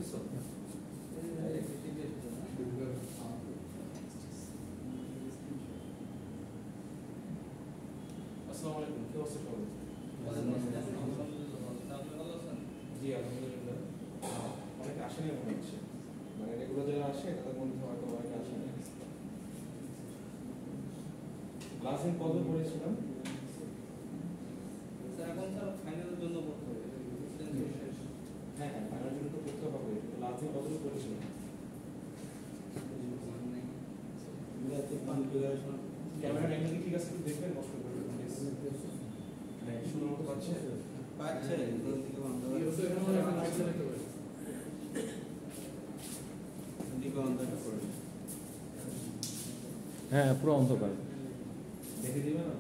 দেখতেছো? আসসালামু আলাইকুম, কি অবস্থা সবার? জি আলহামদুলিল্লাহ। অনেক আসেনি মনে হচ্ছে, মানে রেগুলার যারা আসে তাদের মধ্যে হয়তো অনেকে আসেনি। লাস্ট দিন কত পড়েছিলাম? হ্যাঁ হ্যাঁ, ফাইনাল জন্য তো করতে হবে, লাস্ট দিন কত পড়েছিলাম? ক্যামেরা অ্যাঙ্গেল ঠিক আছে, একটু দেখবেন, নষ্ট করবেন প্লিজ। হ্যাঁ, শুরু মতো পাচ্ছে? হ্যাঁ পুরো অন্ধকার। দেখে দিবে না?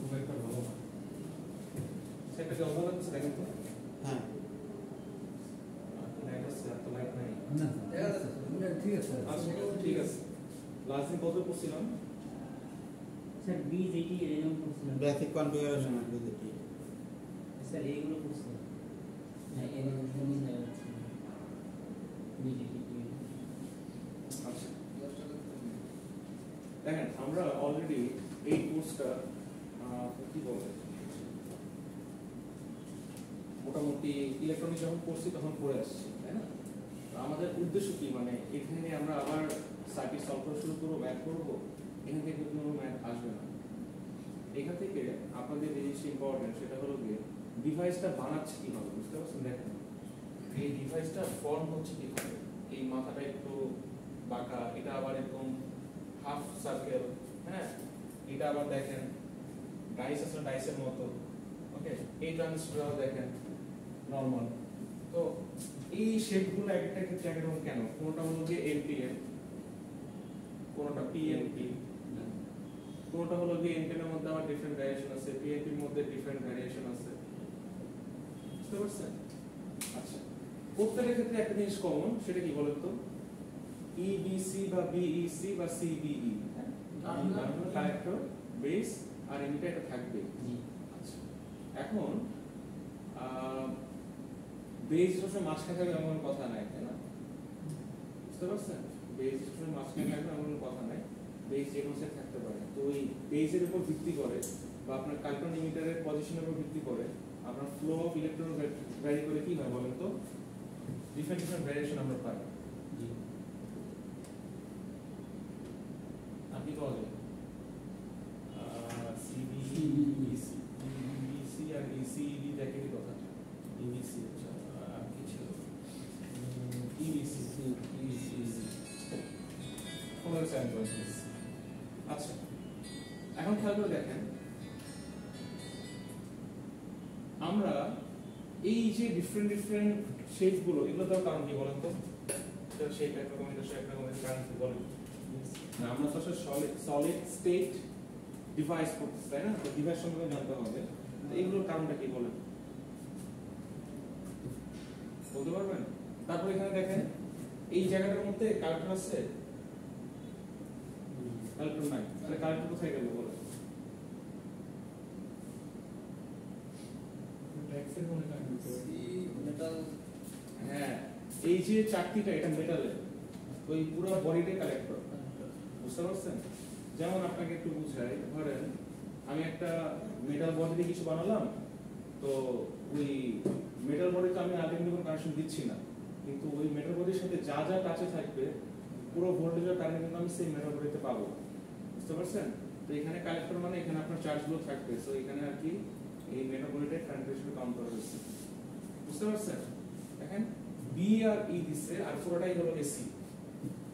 খুব একটা ভালো না। সেটা কি অন্ধকার আছে দেখেন তো? হ্যাঁ লাইট আছে, আর তো লাইট নাই। ঠিক আছে আচ্ছা ঠিক আছে। লাস্ট দিন কত পড়ছিলাম? স্যার বীজ এটি এরকম করছিলাম বেসিক কনফিগারেশন আর কি দেখি স্যার এইগুলো করছিলাম হ্যাঁ এরকম সুন্দর যাচ্ছে বীজ এটি আচ্ছা দেখেন, আমরা অলরেডি এই কোর্সটা কি বলে মোটামুটি ইলেকট্রনিক যখন পড়ছি তখন পড়ে আসছি, তাই না? আমাদের উদ্দেশ্য কি, মানে এখানে আমরা আবার সার্কিট সলভ করা শুরু করবো, ম্যাথ করবো, এখান থেকে কোনো ম্যাথ আসবে না। এখান থেকে আপনাদের যে জিনিসটা ইম্পর্টেন্ট সেটা হলো গিয়ে ডিভাইসটা বানাচ্ছে কিভাবে, বুঝতে পারছেন? দেখেন এই ডিভাইসটা ফর্ম হচ্ছে কিভাবে, এই মাথাটা একটু বাঁকা, এটা আবার এরকম হাফ সার্কেল, হ্যাঁ, এটা আবার দেখেন ডাইস আছে, ডাইসের মতো, ওকে, এই ট্রানজিস্টরটাও দেখেন নরমাল। তো এই শেপগুলো একটা ক্ষেত্রে একরকম কেন? কোনটা হলো যে এনপিএন, কোনটা পিএনপি, কোনটা হলো যে এনপিএন এর মধ্যে আবার ডিফারেন্ট ভ্যারিয়েশন আছে, পিএনপি এর মধ্যে ডিফারেন্ট ভ্যারিয়েশন আছে, বুঝতে পারছেন? আচ্ছা, প্রত্যেকটা ক্ষেত্রে একটা জিনিস কমন, সেটা কি বলেন তো? ইবিসি বা বিইসি বা সিবিই, হ্যাঁ, কালেক্টর, বেস আর এমিটার, এটা থাকবে। আচ্ছা, এখন বেস সবসময় মাঝখানে থাকবে এমন কথা নাই, তাই না? বুঝতে পারছেন? বেস সবসময় মাঝখানে থাকবে এমন কথা নাই, বেস যে কোনো সাইড থাকতে পারে। তো ওই বেসের উপর ভিত্তি করে বা আপনার কালেক্টর এমিটারের পজিশনের উপর ভিত্তি করে আপনার ফ্লো অফ ইলেকট্রন ভ্যারি করে কি হয় বলেন তো? ডিফারেন্ট ডিফারেন্ট ভ্যারিয়েশন আমরা পাই। আপনি পাওয়া যায় সিবিসি আর ইসিবি দেখেনি কথা, ইবিসি আর কি ছিল, ইবিসি আচ্ছা, এখন খেয়াল করে দেখেন, আমরা এই যে ডিফারেন্ট ডিফারেন্ট শেপ গুলো, এগুলো দেওয়ার কারণ কি বলেন তো? শেপ একরকম, এটা শেপ একরকম, কারণ কি বলেন? না, আমরা তো সলিড স্টেট ডিভাইস করতেছি, তাই না? তো ডিভাইস সম্পর্কে জানতে হবে, তো এগুলোর কারণটা কি বলেন, বলতে পারবেন? তারপর এখানে দেখেন এই জায়গাটার মধ্যে কালেক্টর আছে, কালেক্টর নাই, তাহলে কালেক্টর কোথায় গেল বলেন? হ্যাঁ, এই যে চাকতিটা, এটা মেটালের, ওই পুরো বডিটাই কালেক্টর, বুঝতে পারছেন? যেমন আপনাকে একটু বুঝাই, ধরেন আমি একটা মেটাল বডিতে কিছু বানালাম, তো ওই মেটাল বডিতে আমি আলটিমেটলি কোনো কানেকশন দিচ্ছি না, কিন্তু ওই মেটাল বডির সাথে যা যা টাচে থাকবে পুরো ভোল্টেজ আর কারেন্ট কিন্তু আমি সেই মেটাল বডিতে পাবো, বুঝতে পারছেন? তো এখানে কালেক্টর মানে এখানে আপনার চার্জগুলো থাকবে, সো এখানে আর কি এই মেটাল বডিটাই কারেন্ট হিসেবে কাউন্ট করা হয়েছে, বুঝতে পারছেন? দেখেন বি আর ই দিচ্ছে, আর পুরোটাই হলো এসি।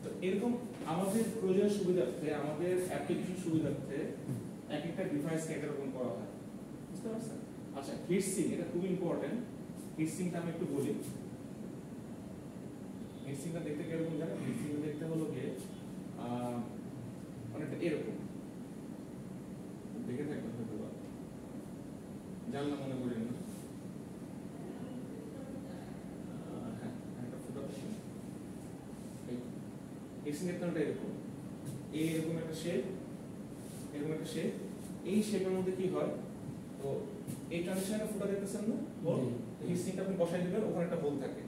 তো এরকম আমাদের প্রয়োজন সুবিধার্থে, আমাদের অ্যাপ্লিকেশন সুবিধার্থে এক একটা ডিভাইসকে একরকম করা হয়, বুঝতে পারছেন? আচ্ছা, হিটসিং, এটা খুব ইম্পর্টেন্ট। হিটসিংটা আমি একটু বলি। হিটসিংটা দেখতে কিরকম জানেন? হিটসিংটা দেখতে হলো গিয়ে অনেকটা এরকম, দেখে থাকবেন হয়তো বা, জানলা মনে করেন না, হিট সিঙ্কের ট্রানটা এরকম এইরকম একটা শেপ, এরকম একটা শেপ। এই শেপের মধ্যে কি হয়, তো এই ট্রানজিশনে ফুটা দেখতেছেন না, হোল। হিট সিঙ্কটা আপনি বসাই দিবেন, ওখানে একটা হোল থাকে,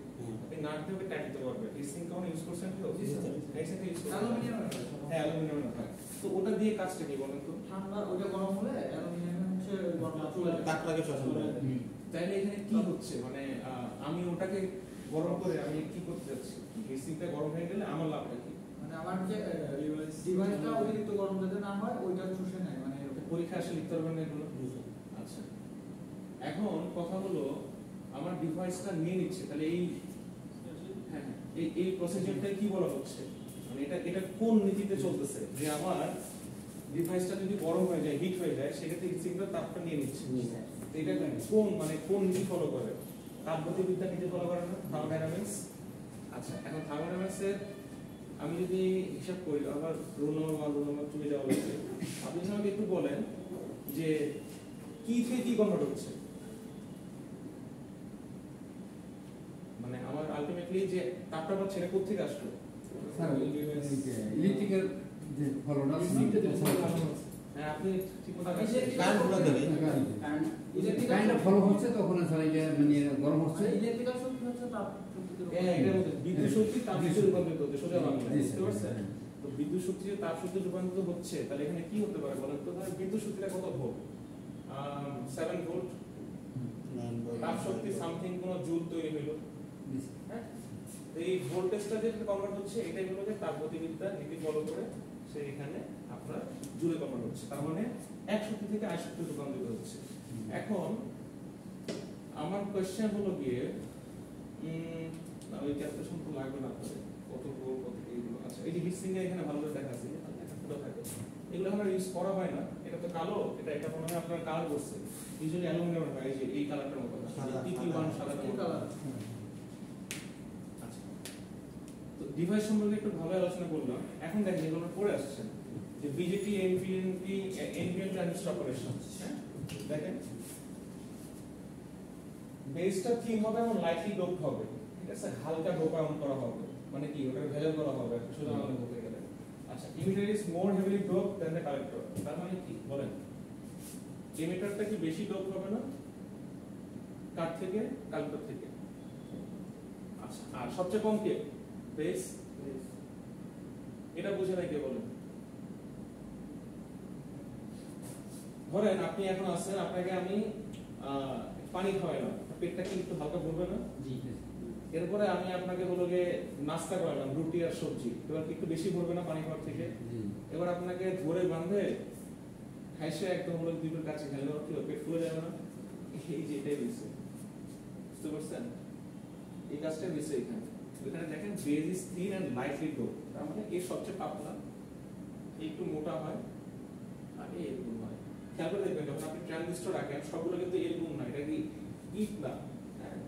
আপনি নাট দিয়ে ওকে টাইট দিতে পারবেন। হিট সিঙ্ক কখনো ইউজ করছেন তো? জি স্যার। হিট সিঙ্ক ইউজ করছেন? অ্যালুমিনিয়ামের হয়। হ্যাঁ, অ্যালুমিনিয়ামের হয়। তো ওটা দিয়ে কাজটা কি বলেন তো? ঠান্ডা ওটা গরম হলে অ্যালুমিনিয়ামের হচ্ছে গরম চলে যায়। তাক লাগে শোষণ করে। তাইলে এখানে কি হচ্ছে, মানে আমি ওটাকে গরম করে আমি কি করতে যাচ্ছি? হিট সিঙ্কটা গরম হয়ে গেলে আমার লাভটা কি? মানে আমার যে ডিভাইসটা অতিরিক্ত গরম যাতে না হয় ওইটা শুষে নেয়, মানে পরীক্ষা আসলে লিখতে পারবেন না এগুলো? আচ্ছা, এখন কথা হলো আমার ডিভাইসটা নিয়ে নিচ্ছে, তাহলে এই হ্যাঁ হ্যাঁ, এই প্রসিজারটা কি বলা হচ্ছে, মানে এটা কোন নীতিতে চলতেছে যে আমার ডিভাইসটা যদি গরম হয়ে যায়, হিট হয়ে যায়, সেক্ষেত্রে হিট সিঙ্কটা তাপটা নিয়ে নিচ্ছে। তো এটা কোন মানে কোন নীতি ফলো করে? তাপগতিবিদ্যা নীতি ফলো করে না, থার্মোডাইনামিক্স। আচ্ছা, এখন থার্মোডাইনামিক্সের আমি যদি হিসাব করি, আবার রোল নম্বর চলে যাওয়া লাগবে। আপনি যদি আমাকে একটু বলেন যে কি থেকে কি কনভার্ট হচ্ছে, মানে আমার আলটিমেটলি যে তাপটা পাচ্ছে এটা কোথা থেকে আসলো? স্যার ইলেকট্রিক্যাল যে ফলোটা হ্যাঁ, আপনি ঠিক কথা কারেন্ট গুলো দেবে। কারেন্টটা ফলো হচ্ছে তখন স্যার এটা মানে গরম হচ্ছে। ইলেকট্রিক্যাল শক্তি হচ্ছে তাপ শক্তিতে হ্যাঁ, এটার মধ্যে বিদ্যুৎ শক্তি তাপ শক্তিতে রূপান্তরিত হচ্ছে, সোজা বাংলা, জি, বুঝতে স্যার। পারছেন? তো বিদ্যুৎ শক্তি যে তাপ শক্তিতে রূপান্তরিত হচ্ছে, তাহলে এখানে কি হতে পারে বলেন তো? ধরেন বিদ্যুৎ শক্তিটা কত ভোল্ট? 7 ভোল্ট। তাপ শক্তি সামথিং কোন জুল তৈরি হলো, হ্যাঁ? তো এই ভোল্টেজটা যে কনভার্ট হচ্ছে, এটাই হলো যে তাপগতিবিদ্যা নীতি ফলো করে সে এখানে আপনার জুলে কনভার্ট হচ্ছে। তার মানে এক শক্তি থেকে আরেক শক্তিতে রূপান্তরিত হচ্ছে। এখন আমার কোশ্চেন হলো গিয়ে না, ওই ক্যালকুলেশন তো লাগবে না আপনাদের, কত ভোল্ট কত এইগুলো। আচ্ছা, এই যে হিট সিঙ্কে এখানে ভালো করে দেখা আছে, একটা ফুটা থাকে, এগুলো আমরা ইউজ করা হয় না। এটা তো কালো, এটা মনে হয় আপনার কালার করছে, ইউজুয়ালি অ্যালুমিনিয়াম হয়, এই যে এই কালারটার মতো সাদা, PP1 সাদা কালার। আচ্ছা, তো ডিভাইস সম্পর্কে একটু ভালো আলোচনা করলাম। এখন দেখেন এগুলো পড়ে আসছে যে বিজেটি এনপিএন ট্রানজিস্টর অপারেশন। হ্যাঁ, দেখেন বেসটা থিন হবে এবং লাইটলি ডোপড হবে, ঠিক আছে? হালকা ডোপায়ন করা হবে, মানে কি ওটা ভেজাল করা হবে শুধু আমাদের বলতে গেলে। আচ্ছা, emitter is more heavily doped than the collector. তার মানে কি বলেন, ইমিটারটা কি বেশি ডোপ হবে না কার থেকে? কালেক্টর থেকে। আচ্ছা, আর সবচেয়ে কম কে? বেস। এটা বুঝে নাই কে বলেন? ধরেন আপনি এখন আছেন, আপনাকে আমি পানি খাওয়াইলাম, পেটটা কি একটু হালকা ভরবে না? জি। এরপরে আমি আপনাকে হলো যে নাস্তা করালাম, রুটি আর সবজি, এবার কি একটু বেশি ভরবে না পানি খাওয়ার থেকে? জি। এবার আপনাকে ধরে বাঁধে খাইছে একদম হলো দুটোর কাছে খেলে কি পেট ফুলে যাবে না? এই যে এটাই দিচ্ছে, বুঝতে পারছেন? এই কাজটা দিচ্ছে এখানে। এখানে দেখেন base is thin and lightly dope, তার মানে এই সবচেয়ে পাতলা, একটু মোটা হয় আর এরকম হয়। খেয়াল করে দেখবেন যখন আপনি ট্রানজিস্টর রাখেন সবগুলো কিন্তু এরকম না, এটা কি ইট না, হ্যাঁ,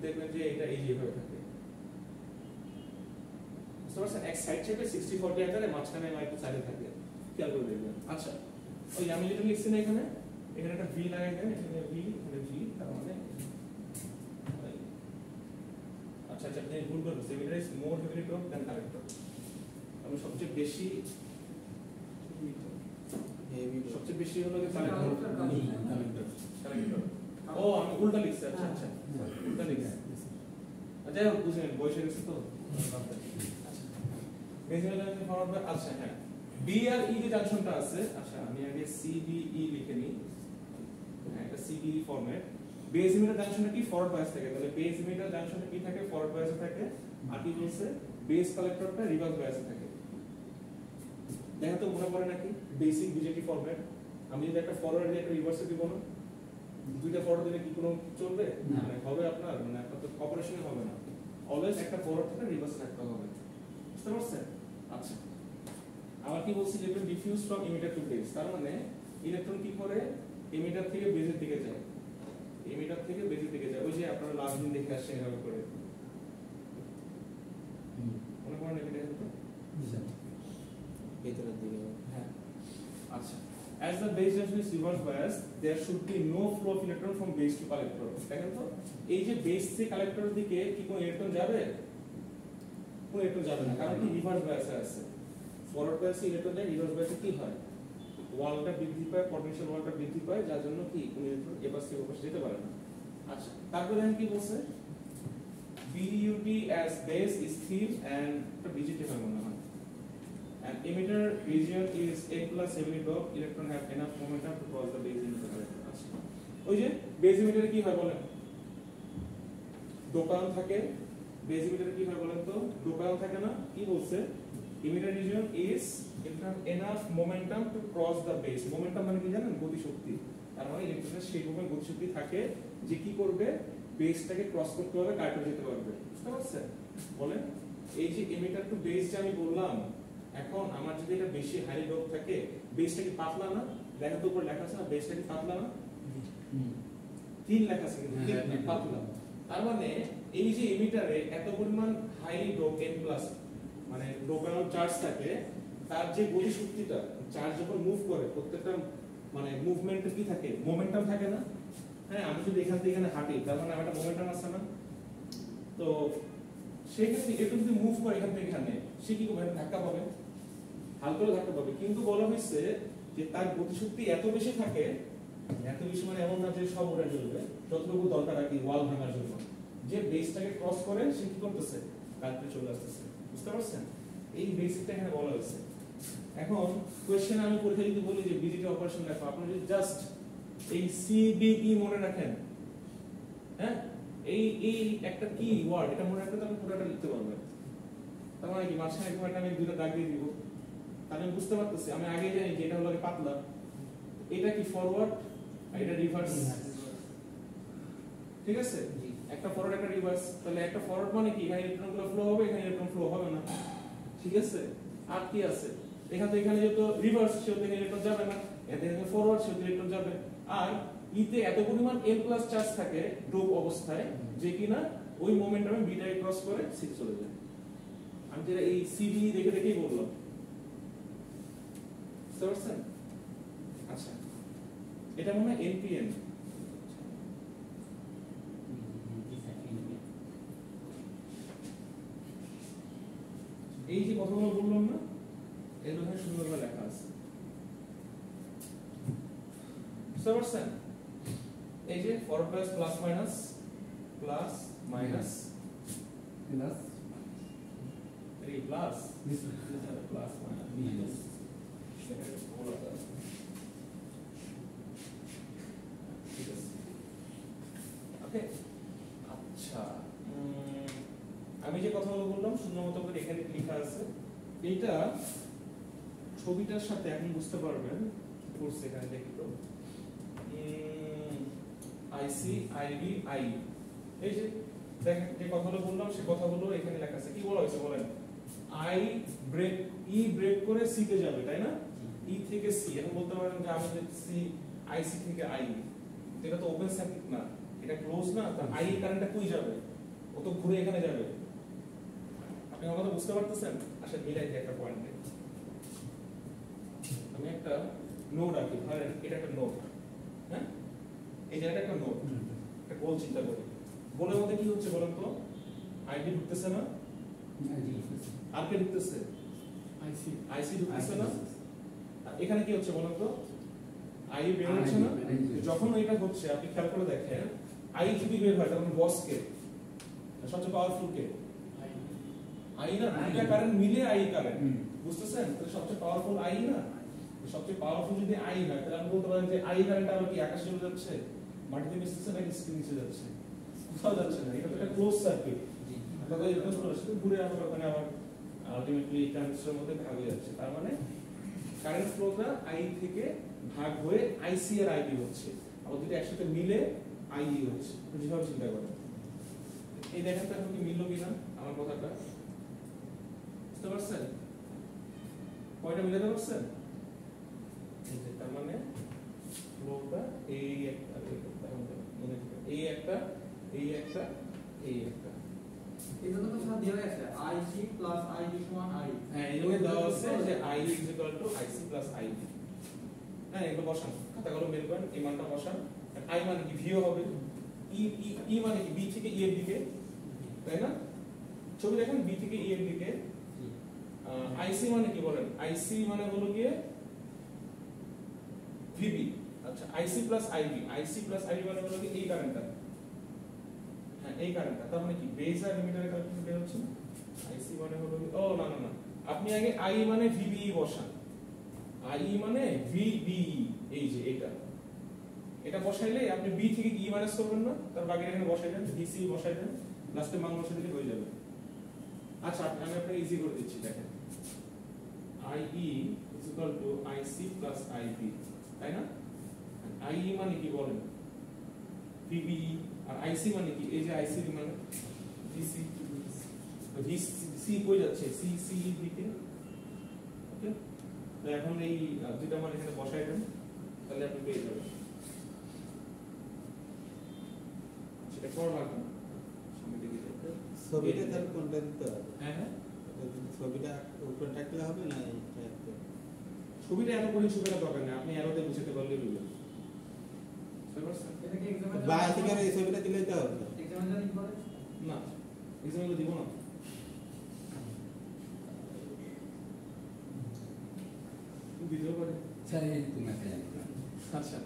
দেখবেন যে এটা এই যেভাবে থাকে, বুঝতে পারছেন? এক সাইড শেপে 60-40 আকারে, মাঝখানে একটু সাইডে থাকে, খেয়াল করে দেখবেন। আচ্ছা, ওই আমি যেটা লিখছি না এখানে, এখানে একটা ভি লাগাই দেন, এখানে ভি, এখানে ভি, তার মানে আচ্ছা আচ্ছা, আপনি ভুল করবেন। Emitter is more heavily doped than collector. আমি সবচেয়ে বেশি হলো যে কালেক্টর। ও, আমি উল্টা লিখছি। আচ্ছা আচ্ছা, উল্টা লিখছি। যাই হোক, বুঝলেন, বয়সে গেছে তো। আচ্ছা, হ্যাঁ, বি আর ই যে জাংশনটা আছে, আচ্ছা আমি আগে সিবিই লিখে নিই। হ্যাঁ, এটা সিবিই ফরম্যাট। বেস ইমিটার জাংশনটা কি? ফরওয়ার্ড বায়াস থাকে, তাহলে বেস ইমিটার জাংশনটা কি থাকে? ফরওয়ার্ড বায়াসে থাকে। আর কি বলছে? বেস কালেক্টরটা রিভার্স বায়াসে থাকে। দেখা তো মনে পড়ে নাকি বেসিক বিজেটি ফরম্যাট? আমি যদি একটা ফরওয়ার্ড দিয়ে একটা রিভার্সে দিব না, দুইটা ফরওয়ার্ড দিলে কি কোনো চলবে? মানে হবে আপনার, মানে আপনার তো অপারেশনই হবে না। অলওয়েজ একটা ফরওয়ার্ড থেকে রিভার্স রাখতে হবে, বুঝতে পারছেন? আচ্ছা, আবার কি বলছি যে diffuse from emitter to base, তার মানে ইলেকট্রন কি করে ইমিটার থেকে বেসের দিকে যায়, ইমিটার থেকে বেসের দিকে যায়। ওই যে আপনারা লাস্ট দিন দেখে আসছেন এভাবে করে, মনে করেন এটা তো ভেতরের দিকে। হ্যাঁ। আচ্ছা, as the base junction is reverse biased, there should be no flow of electron from base to collector. দেখেন তো, এই যে বেস থেকে কালেক্টরের দিকে কি কোনো ইলেকট্রন যাবে? কোনো ইলেকট্রন যাবে না, কারণ কি রিভার্স বায়াসে আছে। ফরওয়ার্ড বায়াসে ইলেকট্রন যায়, রিভার্স বায়াসে কি হয়, ওয়ালটা বৃদ্ধি পায়, পটেনশিয়াল ওয়ালটা বৃদ্ধি পায়, যার জন্য কি কোনো ইলেকট্রন এপাশ থেকে ওপাশে যেতে পারে না। আচ্ছা, তারপরে আমি কি বলছে, BUT as base is thin and BGT হয় মনে হয়, and emitter region is A plus heavily doped, electron have enough momentum to cross the base emitter electron. আচ্ছা, ওই যে বেস এমিটারে কি হয় বলেন, ডোপায়ন থাকে, বেস এমিটারে কি হয় বলেন তো, ডোপায়ন থাকে না, কি বলছে, emitter region is enough momentum to cross the base, momentum মানে কি জানেন, গতিশক্তি, তার মানে ইলেকট্রনের সেই রকম গতিশক্তি থাকে যে কি করবে, বেসটাকে ক্রস করতে হবে, কাটে যেতে পারবে, বুঝতে পারছেন? বলেন এই যে এমিটার টু বেস যে আমি বললাম, এখন আমার যদি এটা বেশি হাই ডোপ থাকে, বেসটা কি পাতলা না, লেখা তো উপর লেখা আছে না, বেসটা কি পাতলা না, তিন লেখা আছে কিন্তু তিন পাতলা, তার মানে এই যে এমিটারে এত পরিমাণ হাইলি ডোপ n প্লাস মানে ডোপায়ন চার্জ থাকে, তার যে গতিশক্তিটা, চার্জ যখন মুভ করে প্রত্যেকটা মানে মুভমেন্টে কি থাকে, মোমেন্টাম থাকে না, হ্যাঁ, আমি যদি এখান থেকে এখানে হাঁটি, তার মানে আমার একটা মোমেন্টাম আছে না, তো সেই ক্ষেত্রে একটু যদি মুভ করে এখান থেকে এখানে, সে কি করবে, ধাক্কা পাবে, হালকা ধাক্কা পাবে, কিন্তু বলা হয়েছে যে তার গতিশক্তি এত বেশি থাকে, এত বেশি মানে এমন না যে সব উড়ে চলবে, যতটুকু দরকার আর কি ওয়াল ভাঙার জন্য, যে বেসটাকে ক্রস করে সে কি করতেছে, কাটতে চলে আসতেছে, বুঝতে পারছেন? এই বেসিকটা এখানে বলা হয়েছে। এখন কোশ্চেন আমি পরীক্ষা যদি বলি যে বিজিটি অপারেশন লেখো, আপনি যদি জাস্ট এই সিবিই মনে রাখেন, হ্যাঁ, এই একটা কি ওয়ার্ড, এটা মনে রাখলে আপনি পুরোটা লিখতে পারবেন। তার মানে কি মাঝখানে একটা আমি দুটো দাগ দিয়ে দিব, তাহলে আমি বুঝতে পারতেছি, আমি আগে জানি যে এটা হলো পাতলা, এটা কি ফরওয়ার্ড আর এটা রিভার্স, ঠিক আছে, একটা ফরওয়ার্ড একটা রিভার্স, তাহলে একটা ফরওয়ার্ড মানে কি, এখানে ইলেকট্রনগুলো ফ্লো হবে, এখানে ইলেকট্রন ফ্লো হবে না, ঠিক আছে, আর কি আছে, এখান থেকে এখানে যেহেতু রিভার্স, সেহেতু এখানে ইলেকট্রন যাবে না, এখান থেকে ফরওয়ার্ড, সেহেতু ইলেকট্রন যাবে, আর ইতে এত পরিমাণ n প্লাস চার্জ থাকে ডোপ অবস্থায় যে কিনা ওই মোমেন্টামে বিটাকে ক্রস করে সিতে চলে যায়। আমি যেটা এই সিবি দেখে দেখেই বললাম, বুঝতে পারছেন? আচ্ছা, এটা মনে হয় এনপিএন, এই যে কথাগুলো বললাম না, এর মধ্যে সুন্দরভাবে লেখা আছে, বুঝতে পারছেন? এই যে forward bias plus minus plus plus এই প্লাস প্লাস মাইনাস, ঠিক আছে, ওকে। আচ্ছা, আমি যে কথাগুলো বললাম সুন্দর মতো করে এখানে লেখা আছে, এইটা ছবিটার সাথে এখন বুঝতে পারবেন, কোর্স এখানে দেখি তো, আইসি আইবি আই, এই যে দেখেন যে কথাগুলো বললাম সে কথাগুলো এখানে লেখা আছে, কি বলা হয়েছে বলেন, আই ব্রেক, ই ব্রেক করে সি তে যাবে, তাই না, ই থেকে সি, এখন বলতে পারেন যে আমি সি আইসি থেকে আই, এটা তো ওপেন সার্কিট না, এটা ক্লোজ না, তো আই কারেন্টটা কই যাবে, ও তো ঘুরে এখানে যাবে, আপনি আমার কথা বুঝতে পারতেছেন? আসলে মিলাই দিই একটা পয়েন্টে, আমি একটা নোড আঁকি, ধরেন এটা একটা নোড, হ্যাঁ, এই জায়গাটা একটা নোড, একটা গোল চিন্তা করি, গোলের মধ্যে কি হচ্ছে বলেন তো, আইডি ঢুকতেছে না, আর কে ঢুকতেছে, আইসি ঢুকতেছে না, এখানে কি হচ্ছে বলেন তো, আই বের হচ্ছে না, যখন এটা হচ্ছে আপনি খেয়াল করে দেখেন, আই যদি বের হয় তখন বস কে, সবচেয়ে পাওয়ারফুল কে, আই না, দুইটা কারেন্ট মিলে আই কারেন্ট, বুঝতেছেন? তাহলে সবচেয়ে পাওয়ারফুল আই না, সবচেয়ে পাওয়ারফুল যদি আই হয় তাহলে আপনি বলতে পারেন যে আই কারেন্ট আবার কি আকাশে চলে যাচ্ছে, মাটিতে মিশতেছে নাকি স্ক্রিন নিচে যাচ্ছে, কোথাও যাচ্ছে না, এটা তো একটা ক্লোজ সার্কিট, তাহলে এটা তো ঘুরে আবার ওখানে আবার আলটিমেটলি ট্রানজিস্টরের মধ্যে ভাগ হয়ে যাচ্ছে, তার মানে কারেন্ট ফ্লোটা আই থেকে ভাগ হয়ে আইসি আর আইবি হচ্ছে, আবার যদি একসাথে মিলে আইই হচ্ছে, যেভাবে চিন্তা করেন, এই দেখেন তো এখন কি মিললো কিনা আমার কথাটা, বুঝতে পারছেন? কয়টা মিলাতে পারছেন? তার মানে ফ্লোটা এই একটা, এই একটা, এই একটা, এই একটা, এজন্য তো স্যার দেওয়া আছে আইসি প্লাস আইবি সমান আই, হ্যাঁ এখানে দেওয়া আছে যে I is equal to IC plus IB, হ্যাঁ এগুলো বসান, খাতা কলম বের করেন, এই মানটা বসান, আই মানে কি ভিও হবে, ই মানে কি বি থেকে ই এর দিকে, তাই না, ছবি দেখেন বি থেকে ই এর দিকে। আইসি মানে কি বলেন? আইসি মানে হলো গিয়ে ভিবি। আচ্ছা, IC plus IB, IC plus IB মানে হলো কি এই কারেন্টটা, হ্যাঁ এই কারেন্টটা। তার মানে কি বেজ আর লিমিটারের কারেন্ট বের হচ্ছে না। আইসি মানে হলো কি, ও না না না, আপনি আগে আই মানে ভিবি বসান, আই মানে ভিবি, এই যে এটা বসাইলে আপনি বি থেকে ই মাইনাস করবেন না, তার বাকি এখানে বসাইলেন, ভিসি বসাইলেন, লাস্টে মান বসাই দিলে হয়ে যাবে। আচ্ছা, আমি আপনাকে ইজি করে দিচ্ছি, দেখেন IE is equal to IC plus IB, তাই না? IE মানে কি বলেন? VBE। আর IC মানে কি? এই যে IC মানে VC, VC কই যাচ্ছে? CC দিকে। ওকে, তো এখন এই দুইটা মান এখানে বসাই দেন, তাহলে আপনি পেয়ে যাবেন। সেটা করা লাগবে না, সামনে দিকে যাবে। ছবিটা তার কোনটা দিতে হবে? হ্যাঁ হ্যাঁ, ছবিটা উপরে থাকলে হবে না এইটাতে? ছবিটা এত করে ছবিটা দরকার নেই, আপনি এরোতে বুঝতে পারলেই হলো। বুঝতে পারছেন? এটা কি এক্সামের বা থেকে এই ছবিটা দিলেই তো হবে। এক্সামের জন্য করে না, এক্সাম্পল দিব না। ভিডিও করে। স্যার এই তুমি একটা জানি না। আচ্ছা,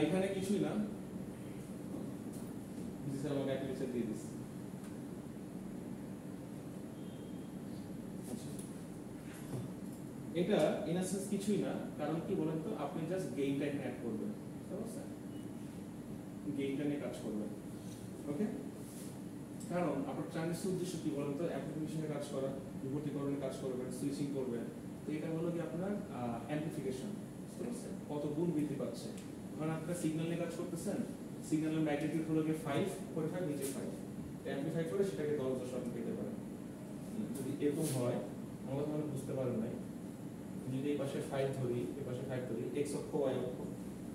এখানে কিছুই না, স্যার আমাকে একটা লেকচার দিয়ে দিস। এটা ইন সেন্স কিছুই না, কারণ কি বলেন তো, আপনি জাস্ট গেইনটা এখানে অ্যাড করবেন, বুঝতে পারছেন? গেইনটা নিয়ে কাজ করবেন, ওকে? কারণ আপনার ট্রানজিস্টর উদ্দেশ্য কি বলেন তো, অ্যাপ্লিকেশনে কাজ করা, বিবর্তীকরণে কাজ করবেন, সুইচিং করবেন। তো এটা হলো কি আপনার অ্যাম্পলিফিকেশন, বুঝতে পারছেন? কত গুণ বৃদ্ধি পাচ্ছে। কারণ আপনারা সিগন্যাল নিয়ে কাজ করতেছেন, সিগন্যালের ম্যাগনিটিউড হলো গিয়ে 5, করে থাক নিচে 5, অ্যাম্পলিফাই করে সেটাকে 10 আপনি পেতে পারেন। যদি এরকম হয়, আমরা তাহলে বুঝতে পারেন নাই, যদি এই পাশে 5 ধরি, এই পাশে 5 ধরি, x অক্ষ y অক্ষ,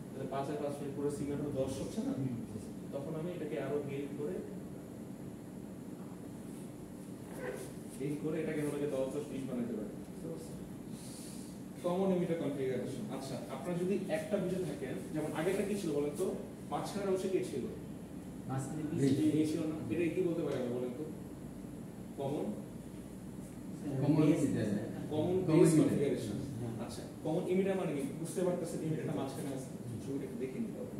তাহলে 5 আর 5 মিনিট পুরো সিগন্যাল 10 হচ্ছে না? তখন আমি এটাকে আরো গেইন করে এটাকে হলো 10-20 বানাতে পারি। Common emitter configuration. আচ্ছা, আপনারা যদি একটা বিষয় থাকেন, যেমন আগেটা কি ছিল বলেন তো, মাঝখানের অংশে কি ছিল? এই ছিল না, এটা কি বলতে পারি আমরা বলেন তো? Common common base configuration. আচ্ছা, কমন এমিটার মানে কি? বুঝতে পারতেছেন এমিটারটা মাঝখানে আছে, ছবিটা একটু দেখে নিতে হবে।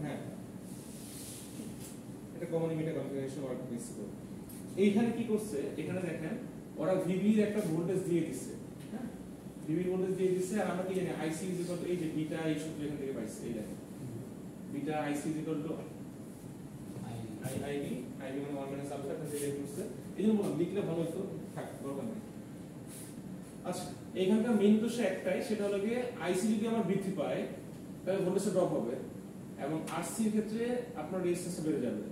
হ্যাঁ, এটা common emitter configuration work principle. এইখানে কি করছে, এখানে দেখেন ওরা ভিভি এর একটা ভোল্টেজ দিয়ে দিচ্ছে, হ্যাঁ ভিভি ভোল্টেজ দিয়ে দিচ্ছে। আর আমরা কি জানি আইসি ইজ ইকুয়াল টু এই যে বিটা, এই সূত্র এখান থেকে পাইছি, এই দেখেন beta IC is equal to IB, IB মানে 1 মাইনাস আলফা, এখান থেকে বের করছে। এইজন্য বললাম লিখলে ভালো হতো, থাক দরকার নেই। আচ্ছা, এইখানকার মেইন উদ্দেশ্য একটাই, সেটা হলো গিয়ে আইসি যদি আমার বৃদ্ধি পায় তাহলে ভোল্টেজটা ড্রপ হবে, এবং আরসি এর ক্ষেত্রে আপনার রেজিস্ট্যান্সটা বেড়ে যাবে।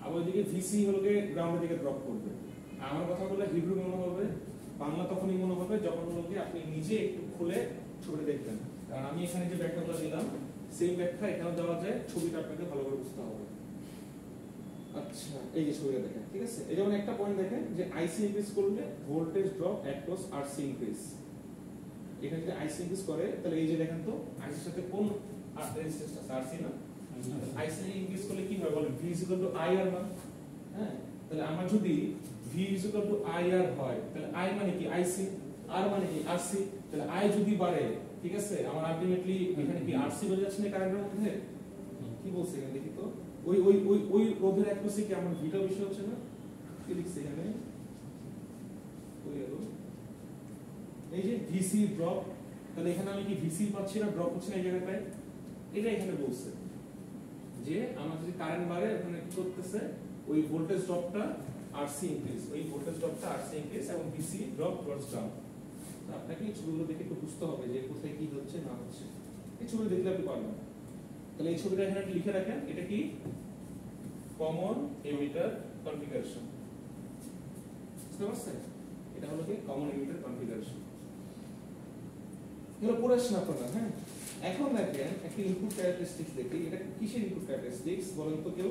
আবার ওইদিকে ভিসি হলো গিয়ে গ্রাউন্ডের দিকে ড্রপ করবে। আমার কথা বলে হিব্রু মনে হবে, বাংলা তখনই মনে হবে যখন হলো গিয়ে আপনি নিজে একটু খুলে ছবিটা দেখবেন। কারণ আমি এখানে যে ব্যাখ্যাগুলো দিলাম, সেই ব্যাখ্যা এখানে দেওয়া যায়, ছবিটা আপনাকে ভালো করে বুঝতে হবে। আচ্ছা, এই যে ছবিটা দেখেন, ঠিক আছে? এই যেমন একটা পয়েন্ট দেখেন যে আইসি ইনক্রিজ করলে voltage drop across RC increase. এখানে যদি আইসি ইনক্রিজ করে তাহলে এই যে দেখেন তো আইসির সাথে কোন রেজিস্ট্যান্স আছে? আরসি না? আইসি ইনক্রিজ করলে কি হয় বলেন? V IR না? হ্যাঁ, তাহলে আমার যদি V IR হয়, তাহলে I মানে কি? আইসি, R মানে কি? আরসি। তাহলে I যদি বাড়ে, ঠিক আছে, আমার আলটিমেটলি এখানে কি আরসি বেড়ে যাচ্ছে না কারেন্টের মধ্যে? কি বলছে এখানে দেখি তো, ওই রোধের অ্যাক্রসে কি আমার ভিটা বিষয় হচ্ছে না? কি লিখছে এখানে? এই যে ভিসি ড্রপ, তাহলে এখানে আমি কি ভিসি পাচ্ছি না, ড্রপ হচ্ছে না এই জায়গাটায়? এটা এখানে বলছে যে আমার যদি কারেন্ট বাড়ে, ওখানে কি করতেছে, ওই ভোল্টেজ ড্রপটা আরসি ইনক্রিজ, ওই ভোল্টেজ ড্রপটা আরসি ইনক্রিজ এবং ভিসি ড্রপ ড্রপস ডাউন। আপনাকে এই ছবিগুলো দেখে একটু বুঝতে হবে যে কোথায় কি হচ্ছে না হচ্ছে। এই ছবি দেখলে আপনি পারবেন। তাহলে এই ছবিটা এখানে লিখে রাখেন, এটা কি? Common emitter configuration. বুঝতে পারছেন? এটা হলো কি কমন এমিটার কনফিগারেশন। এগুলো পড়ে আসেন আপনারা, হ্যাঁ? এখন দেখেন একটা ইনপুট ক্যারেক্টারিস্টিক্স দেখি, এটা কিসের ইনপুট ক্যারেক্টারিস্টিক্স বলেন তো কেউ?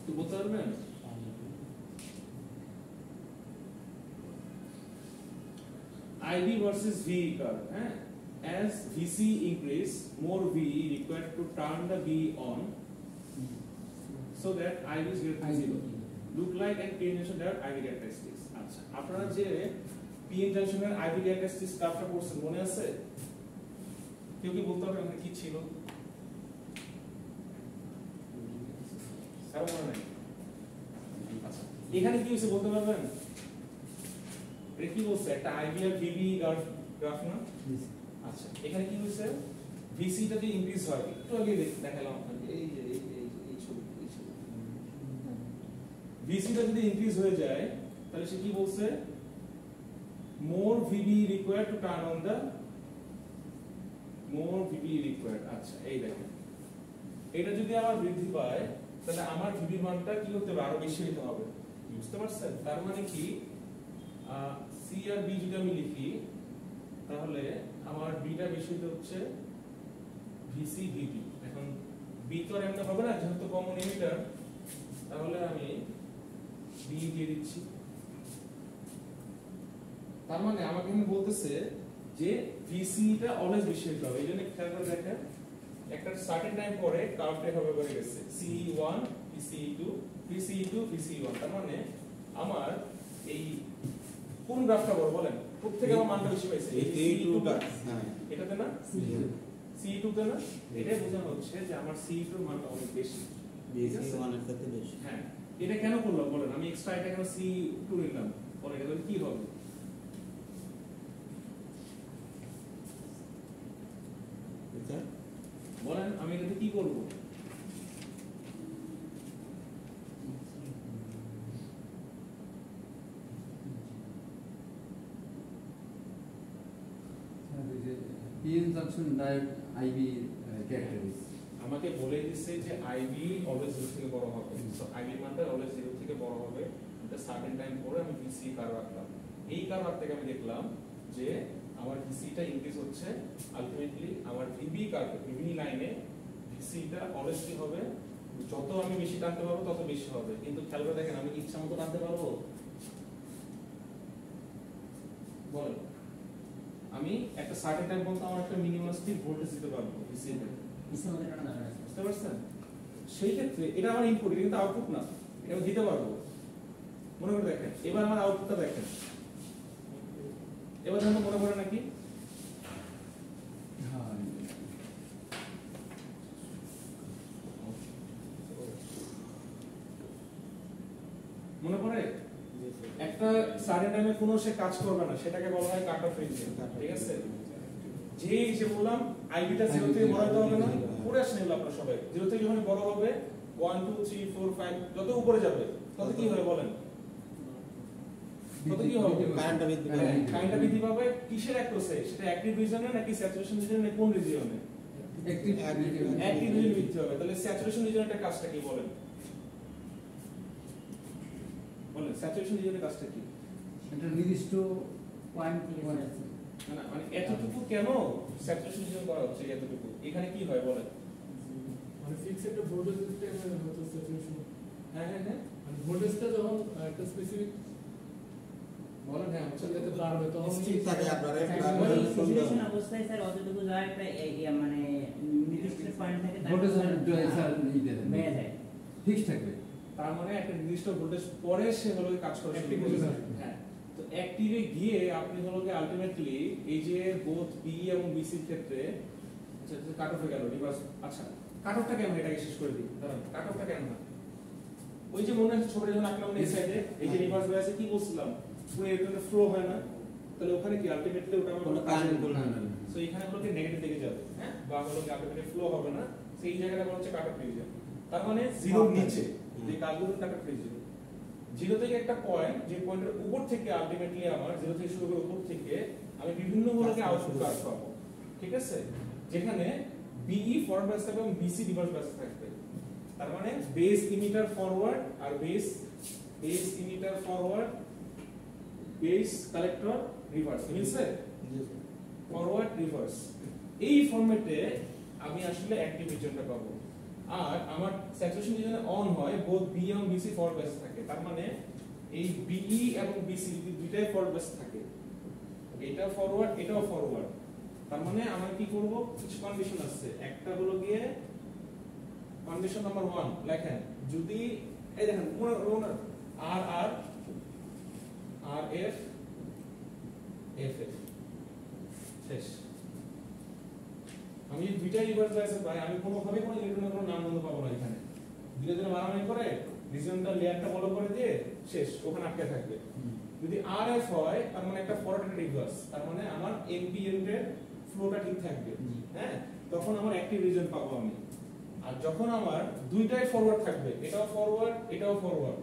তো বলতে পারবেন? আইবি ভার্সেস ভি কার্ভ, হ্যাঁ? as VC increase, more V required to turn the B on, so that IV is greater than 0. Look like and PN junction there IV characteristics. আচ্ছা, আপনারা যে PN জংশনের IV characteristics গ্রাফটা পড়ছেন মনে আছে? কেউ কি বলতে পারবে কি ছিল? কারণ মনে নাই। আচ্ছা, এখানে কি হয়েছে বলতে পারবেন? এটা কি বলছে? একটা IV আর VB গ্রাফ না? আচ্ছা, এখানে কি হয়েছে? VC টা যদি ইনক্রিজ হয়, একটু আগে দেখালাম আপনাকে, এই যে এই ছবি VC টা যদি ইনক্রিজ হয়ে যায় তাহলে সে কি বলছে? more VB required to turn on the more VB required. আচ্ছা, এই দেখেন, এটা যদি আবার বৃদ্ধি পায় তাহলে আমার VB এর মানটা কি হতে হবে? আরো বেশি হতে হবে। বুঝতে পারছেন? তার মানে কি C আর B যদি আমি লিখি তাহলে আমার B টা বেশি হচ্ছে VC VB। এখন B তো আর এমন হবে না, যেহেতু কমন এমিটার, তাহলে আমি B দিয়ে দিচ্ছি। তার মানে আমাকে এখানে বলতেছে যে VC টা অলওয়েজ বেশি হতে হবে। এইজন্য খেয়াল করে দেখেন, একটা সার্টেন টাইম পরে কার্ভটা এভাবে করে গেছে CE1 VCE2 VCE2 VCE1। তার মানে আমার এই কোন গ্রাফটা বড় বলেন? প্রত্যেকটা আমার মানটা বেশি পাইছে। এই CE2 টা, হ্যাঁ, এটাতে না CE2 তে না, এটাই বোঝানো হচ্ছে যে আমার CE2 এর মানটা অনেক বেশি। VC1 এর সাথে বেশি। হ্যাঁ, এটা কেন করলাম বলেন? আমি এক্সট্রা এটা কেন CE2 নিলাম? বলেন এটা কি হবে? এটা বলেন আমি এটাতে কি করব? PN junction direct IV characteristics. আমাকে বলে দিচ্ছে যে IB অলওয়েজ 0 থেকে বড় হবে। সো IB এর মানটা অলওয়েজ 0 থেকে বড় হবে। এটা সার্টেন টাইম পরে আমি VC কার্ভ আঁকলাম। এই কার্ভ থেকে আমি দেখলাম যে আমার VC টা ইনক্রিজ হচ্ছে, আলটিমেটলি আমার VB কার্ভ VB লাইনে VC টা অলওয়েজ কি হবে? যত আমি বেশি টানতে পারবো তত বেশি হবে। কিন্তু খেয়াল করে দেখেন, আমি কি ইচ্ছা মতো টানতে পারবো? বলেন, আমি একটা সার্টেন টাইম পর্যন্ত আমার একটা মিনিমাম স্পিড ভোল্টেজ দিতে পারবো VC তে। বুঝতে পারছেন? সেই ক্ষেত্রে এটা আমার ইনপুট, কিন্তু আউটপুট না, এটা আমি দিতে পারবো। মনে করে দেখেন, এবার আমার আউটপুটটা দেখেন। এবার যেন মনে পড়ে নাকি? মনে পড়ে? একটা সার্টেন টাইমে কোনো সে কাজ করবে না, সেটাকে বলা হয় কাট অফ রিজিয়ন। ঠিক আছে? যে বললাম আইবি টা 0 থেকে বড় হতে হবে না, পড়ে আসেন এগুলো আপনারা সবাই। 0 থেকে যখন বড় হবে 1 2 3 4 5 যত উপরে যাবে তত কি হবে বলেন? কত কি হবে? কারেন্টটা বৃদ্ধি পাবে। কারেন্টটা বৃদ্ধি পাবে কিসের অ্যাক্রসে? সেটা অ্যাক্টিভ রিজিয়নে নাকি স্যাচুরেশন রিজিয়নে? কোন রিজিয়নে? অ্যাক্টিভ রিজিয়নে বৃদ্ধি হবে। তাহলে স্যাচুরেশন রিজিয়নের কাজটা কি বলেন? বলেন স্যাচুরেশন রিজিয়নের কাজটা কি? একটা নির্দিষ্ট পয়েন্ট না মানে এতটুকু কেন স্যাচুরেশন রিজিয়ন করা হচ্ছে? এতটুকু এখানে কি হয় বলেন? মানে ফিক্স একটা ভোল্টেজ সিস্টেমে হতো স্যাচুরেশন। হ্যাঁ হ্যাঁ হ্যাঁ, মানে ভোল্টেজটা যখন একটা স্পেসিফিক বলেন। হ্যাঁ হচ্ছে যেতে পারবে তখন স্থির থাকে আপনার স্যাচুরেশন অবস্থায় স্যার অতটুকু যায় প্রায় মানে নির্দিষ্ট পয়েন্ট থেকে ভোল্টেজ বেড়ে যায়, ফিক্স থাকবে। তার মানে একটা নির্দিষ্ট ভোল্টেজ পরে সে হলো কাজ করে Active শুরু করবে। হয়ে হ্যাঁ, তো অ্যাক্টিভে গিয়ে আপনি হলো আলটিমেটলি এই যে বোথ বি এবং বিসি এর ক্ষেত্রে কাট অফ হয়ে গেল রিভার্স। আচ্ছা, কাট অফটা কেন? এটাকে শেষ করে দিই। দাঁড়ান, কাট অফটা কেন না? ওই যে মনে আছে ছবিটা যখন আঁকলাম এই সাইডে, এই যে রিভার্স হয়ে আছে, কি বলছিলাম? পুরো এখানে ফ্লো হয় না, তাহলে ওখানে কি আলটিমেটলি ওটা আমার কোনো কারেন্ট বলবে না। সো এখানে হলো কি নেগেটিভ দিকে যাবে, হ্যাঁ, বা হলো কি আলটিমেটলি ফ্লো হবে না। সেই জায়গাটা বলা হচ্ছে কাট অফ রিজিয়ন। তার মানে জিরোর নিচে যে কাজগুলো কাট অফ রিজিয়ন। 0 থেকে একটা পয়েন্ট, যে পয়েন্টের উপর থেকে আলটিমেটলি আমার 0 থেকে শুরু করে উপর থেকে আমি বিভিন্ন ভাবে আউটপুট কাজ পাবো। ঠিক আছে? যেখানে বিই ফরওয়ার্ড বাইস থাকবে এবং বিসি রিভার্স বাইস থাকবে। তার মানে বেস ইমিটার ফরওয়ার্ড আর base emitter forward, base collector reverse. মিলছে? Forward reverse. এই ফরম্যাটে আমি আসলে অ্যাক্টিভ রিজিয়নটা পাবো। আর আমার স্যাচুরেশন রিজিয়নে অন হয় বোথ বি এবং বিসি ফরওয়ার্ড বাইস থাকে। তার মানে এই বিই এবং বিসি দুইটাই ফরওয়ার্ড বাইস থাকে, এটা ফরওয়ার্ড এটাও ফরওয়ার্ড, তার মানে আমরা কি করব, কিছু কন্ডিশন আছে। একটা হলো গিয়ে কন্ডিশন নাম্বার 1 লেখেন, যদি এই দেখেন আর আর আর এফ এফ এফ শেষ। আমি দুইটা ইউনিভার্সাল আছে ভাই, আমি কোনোভাবে কোনো ইলেকট্রনের কোনো নাম বন্ধ পাবো না এখানে। ধীরে ধীরে মারামারি করে রিজনটা লেয়ারটা বড় করে দিয়ে শেষ, ওখানে আটকে থাকবে। যদি আর এফ হয় তার মানে একটা ফরওয়ার্ড রিভার্স, তার মানে আমার এমপিএন এর ফ্লোটা ঠিক থাকবে। হ্যাঁ, তখন আমার অ্যাক্টিভ রিজন পাবো আমি। আর যখন আমার দুইটাই ফরওয়ার্ড থাকবে, এটাও ফরওয়ার্ড এটাও ফরওয়ার্ড,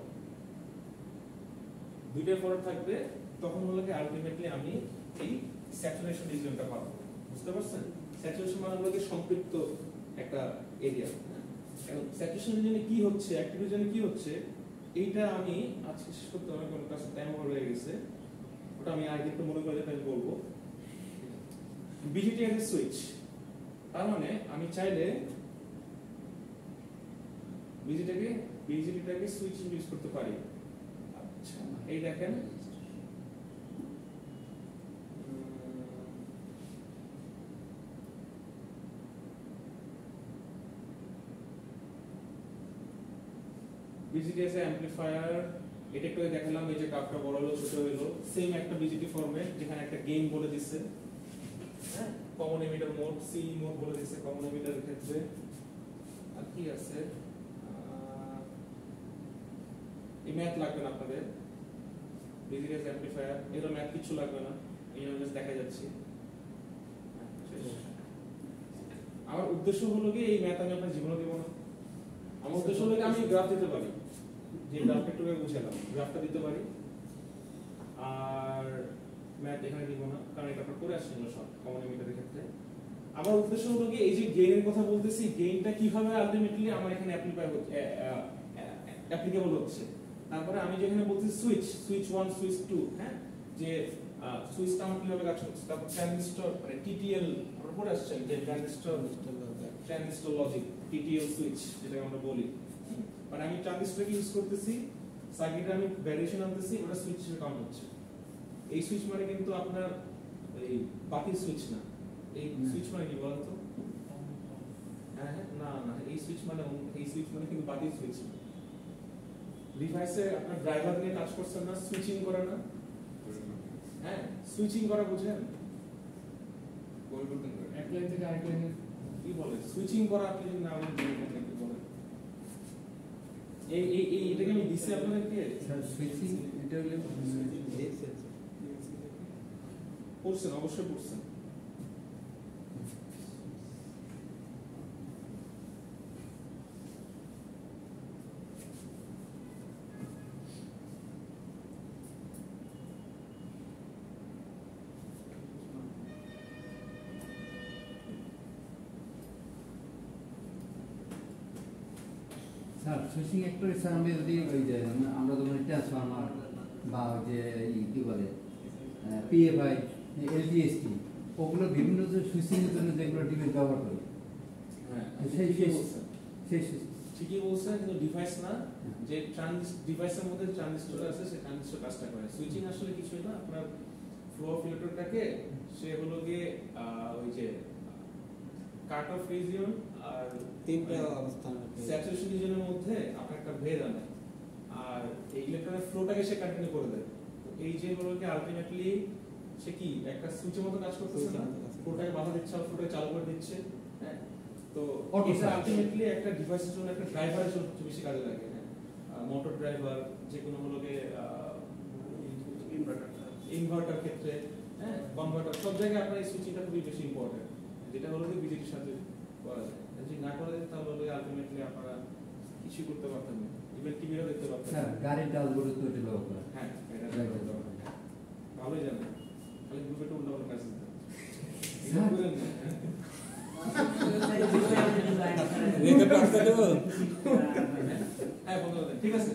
দুইটাই ফরওয়ার্ড থাকবে, তখন হলো কি আলটিমেটলি আমি এই স্যাচুরেশন রিজনটা পাবো। বুঝতে পারছেন? স্যাচুরেশন মানে হলো কি সম্পৃক্ত একটা এরিয়া। এখন স্যাচুরেশন রিজনে কি হচ্ছে, অ্যাক্টিভ রিজনে কি হচ্ছে, এইটা আমি আজকে শেষ করতে অনেক কাছে টাইম হয়ে গেছে, ওটা আমি আগে একটু মনে করে আমি বলবো। বিজিটি এর সুইচ, তার মানে আমি চাইলে বিজিটিটাকে সুইচ ইউজ করতে পারি। আচ্ছা, এই দেখেন বিজিটিএস অ্যাম্পলিফায়ার, এটা একটু দেখালাম, এই যে কাপটা বড় হলো ছোট হলো, সেম একটা বিজিটি ফরম্যাট যেখানে একটা গেইন বলে দিচ্ছে, হ্যাঁ, common emitter mode C mode বলে দিচ্ছে কমন এমিটারের ক্ষেত্রে। আর কি আছে, এই ম্যাথ লাগবে না আপনাদের, বিজিটিএস অ্যাম্পলিফায়ার এর ম্যাথ কিছু লাগবে না, এই জাস্ট দেখা যাচ্ছে। আমার উদ্দেশ্য হলো কি এই ম্যাথ আমি আপনার জীবনে দেব না, আমার উদ্দেশ্য হলো আমি গ্রাফ দিতে পারি, যে গ্রাফটা একটু বুঝালাম গ্রাফটা দিতে পারি, আর ম্যাথ এখানে দিব না কারণ এটা আমরা করে আসছি সব কমন এমিটারের ক্ষেত্রে। আমার উদ্দেশ্য হলো কি এই যে গেইনের কথা বলতেছি, গেইনটা কিভাবে আলটিমেটলি আমার এখানে অ্যাপ্লিকেবল হচ্ছে। তারপরে আমি যেখানে বলছি সুইচ 1 সুইচ 2, হ্যাঁ, যে সুইচটা আমার কিভাবে কাজ করছে। তারপর ট্রানজিস্টর মানে টিটিএল আমরা পড়ে আসছেন, যে ট্রানজিস্টর লজিক টিটিএল সুইচ যেটা আমরা বলি, মানে আমি ট্রানজিস্টরকে ইউজ করতেছি, সার্কিটে আমি ভ্যারিয়েশন আনতেছি, ওটা সুইচ হিসেবে কাউন্ট হচ্ছে। এই সুইচ মানে কিন্তু আপনার এই বাতির সুইচ না, এই সুইচ মানে কি বলতো? হ্যাঁ না না, এই সুইচ মানে কিন্তু বাতির সুইচ না। ডিভাইসে আপনার ড্রাইভার নিয়ে কাজ করছেন না, সুইচিং করে না, হ্যাঁ, সুইচিং করা বুঝেন, পরিবর্তন করে এক লাইন থেকে আরেক লাইনে কি বলে সুইচিং করা, আপনি যদি না বলেন কি বলে, এই এটাকে আমি দিছি আপনাদেরকে স্যার সুইচিং এটা হলো পড়ছেন, অবশ্যই পড়ছেন। স্যার সুইচিং একটু স্যার আমি যদি ওই যে আমরা যখন ট্রান্সফরমার বা ওই যে কি বলে পিএফআই এলডিএসটি ওগুলো বিভিন্ন যে সুইচিংয়ের জন্য যেগুলো ডিভাইস ব্যবহার করি, হ্যাঁ, সেই ঠিকই বলছেন, কিন্তু ডিভাইস না, যে ডিভাইসের মধ্যে ট্রানজিস্টর আছে, সেই ট্রানজিস্টর কাজটা করে। সুইচিং আসলে কিছুই না, আপনার ফ্লো অফ ইলেকট্রনটাকে সে হলো গিয়ে ওই যে কাট অফ রিজিয়ন আর তিনটা অবস্থান স্যাচুরেশন রিজিয়নের মধ্যে আপনার একটা ভেদ আনে, আর এই ইলেকট্রনের ফ্লোটাকে সে কন্টিনিউ করে দেয়। এই যে হলো কি আলটিমেটলি সে কি একটা সুইচের মতো কাজ করতেছে না, ফ্লোটাকে বাধা দিচ্ছে আর ফ্লোটাকে চালু করে দিচ্ছে, হ্যাঁ। তো এটা আলটিমেটলি একটা ডিভাইসের জন্য, একটা ড্রাইভারের জন্য সবচেয়ে বেশি কাজে লাগে, হ্যাঁ, মোটর ড্রাইভার, যে কোনো হলো গিয়ে ইনভার্টার ক্ষেত্রে, হ্যাঁ, কনভার্টার, সব জায়গায় আপনার এই সুইচিংটা খুবই বেশি ইম্পর্টেন্ট, যেটা হলো কি বিজেপির সাথে করা যায়। যদি না করা যায় তাহলে হলো আলটিমেটলি আপনারা কিছু করতে পারতেন না, ইভেন টিভিও দেখতে পারতেন না। গাড়ির ডালগুলো তো এটা ব্যবহার করা, হ্যাঁ, এটা ভালোই জানেন, খালি গ্রুপে তো উল্টা কাজ দিতে হ্যাঁ, বন্ধু ঠিক আছে।